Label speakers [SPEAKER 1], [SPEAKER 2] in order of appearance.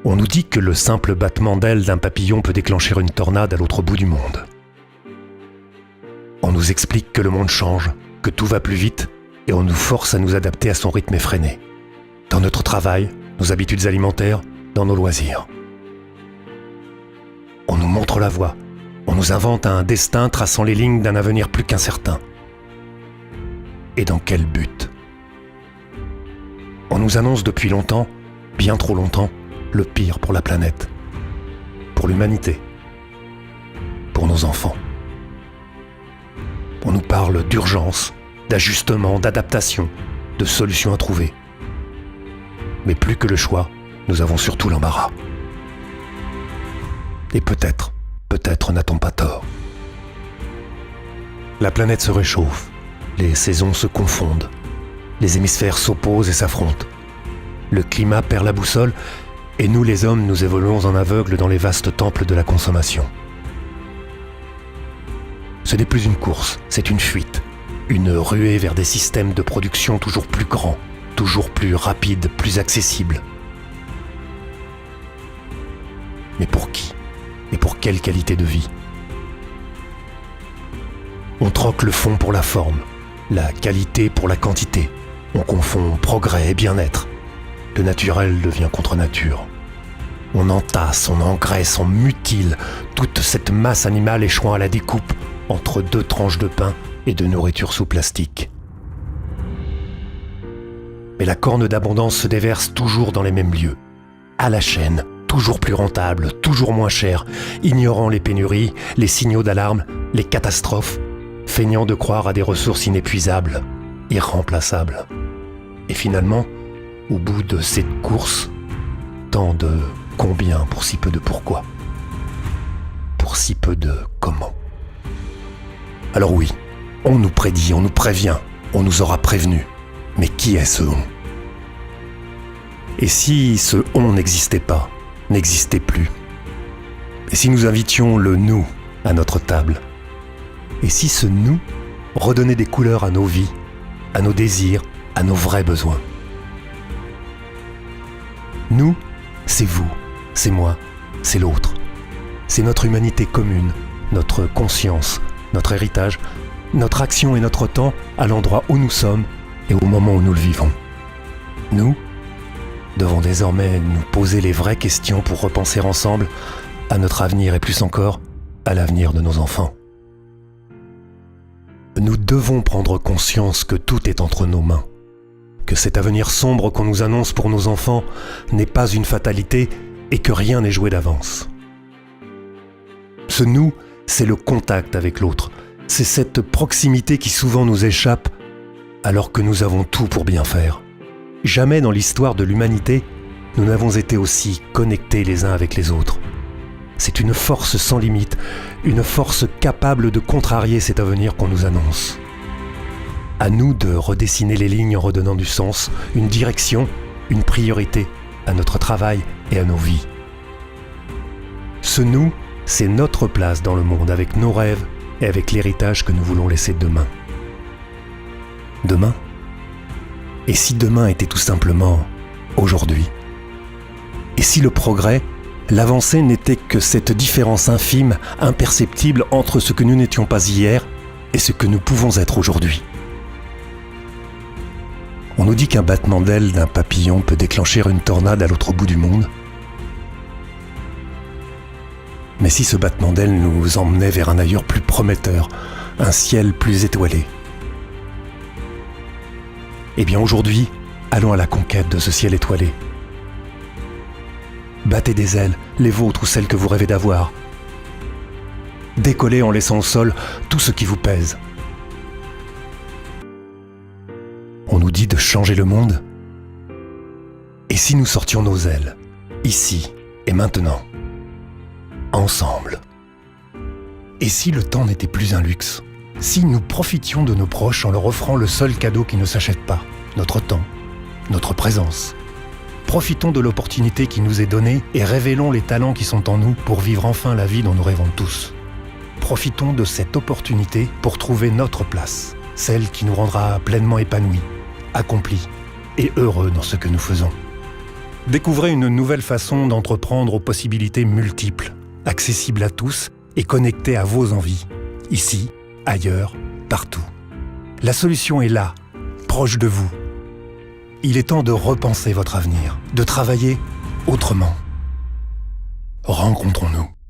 [SPEAKER 1] On nous dit que le simple battement d'aile d'un papillon peut déclencher une tornade à l'autre bout du monde. On nous explique que le monde change, que tout va plus vite, et on nous force à nous adapter à son rythme effréné. Dans notre travail, nos habitudes alimentaires, dans nos loisirs. On nous montre la voie. On nous invente un destin traçant les lignes d'un avenir plus qu'incertain. Et dans quel but ? On nous annonce depuis longtemps, bien trop longtemps, le pire pour la planète, pour l'humanité, pour nos enfants. On nous parle d'urgence, d'ajustement, d'adaptation, de solutions à trouver. Mais plus que le choix, nous avons surtout l'embarras. Et peut-être n'a-t-on pas tort. La planète se réchauffe, les saisons se confondent, les hémisphères s'opposent et s'affrontent. Le climat perd la boussole, et nous les hommes nous évoluons en aveugles dans les vastes temples de la consommation. Ce n'est plus une course, c'est une fuite, une ruée vers des systèmes de production toujours plus grands, toujours plus rapides, plus accessibles. Mais pour qui ? Et pour quelle qualité de vie ? On troque le fond pour la forme, la qualité pour la quantité. On confond progrès et bien-être. Le naturel devient contre nature. On entasse, on engraisse, on mutile toute cette masse animale échouant à la découpe entre 2 tranches de pain et de nourriture sous plastique. Mais la corne d'abondance se déverse toujours dans les mêmes lieux, à la chaîne, toujours plus rentable, toujours moins cher, ignorant les pénuries, les signaux d'alarme, les catastrophes, feignant de croire à des ressources inépuisables, irremplaçables. Et finalement, au bout de cette course, tant de combien pour si peu de pourquoi, pour si peu de comment. Alors oui, on nous prédit, on nous prévient, on nous aura prévenus. Mais qui est ce on ? Et si ce on n'existait pas, n'existait plus ? Et si nous invitions le nous à notre table ? Et si ce nous redonnait des couleurs à nos vies, à nos désirs, à nos vrais besoins ? Nous, c'est vous, c'est moi, c'est l'autre. C'est notre humanité commune, notre conscience, notre héritage, notre action et notre temps à l'endroit où nous sommes et au moment où nous le vivons. Nous devons désormais nous poser les vraies questions pour repenser ensemble à notre avenir et plus encore à l'avenir de nos enfants. Nous devons prendre conscience que tout est entre nos mains, que cet avenir sombre qu'on nous annonce pour nos enfants n'est pas une fatalité et que rien n'est joué d'avance. Ce nous, c'est le contact avec l'autre, c'est cette proximité qui souvent nous échappe alors que nous avons tout pour bien faire. Jamais dans l'histoire de l'humanité, nous n'avons été aussi connectés les uns avec les autres. C'est une force sans limite, une force capable de contrarier cet avenir qu'on nous annonce. À nous de redessiner les lignes en redonnant du sens, une direction, une priorité à notre travail et à nos vies. Ce nous, c'est notre place dans le monde avec nos rêves et avec l'héritage que nous voulons laisser demain. Demain ? Et si demain était tout simplement aujourd'hui ? Et si le progrès, l'avancée n'était que cette différence infime, imperceptible entre ce que nous n'étions pas hier et ce que nous pouvons être aujourd'hui ? On nous dit qu'un battement d'aile d'un papillon peut déclencher une tornade à l'autre bout du monde. Mais si ce battement d'aile nous emmenait vers un ailleurs plus prometteur, un ciel plus étoilé ? Eh bien aujourd'hui, allons à la conquête de ce ciel étoilé. Battez des ailes, les vôtres ou celles que vous rêvez d'avoir. Décollez en laissant au sol tout ce qui vous pèse. On nous dit de changer le monde. Et si nous sortions nos ailes, ici et maintenant, ensemble ? Et si le temps n'était plus un luxe ? Si nous profitions de nos proches en leur offrant le seul cadeau qui ne s'achète pas, notre temps, notre présence. Profitons de l'opportunité qui nous est donnée et révélons les talents qui sont en nous pour vivre enfin la vie dont nous rêvons tous. Profitons de cette opportunité pour trouver notre place, celle qui nous rendra pleinement épanouis, accomplis et heureux dans ce que nous faisons. Découvrez une nouvelle façon d'entreprendre aux possibilités multiples, accessible à tous et connectée à vos envies, ici, ailleurs, partout. La solution est là, proche de vous. Il est temps de repenser votre avenir, de travailler autrement. Rencontrons-nous.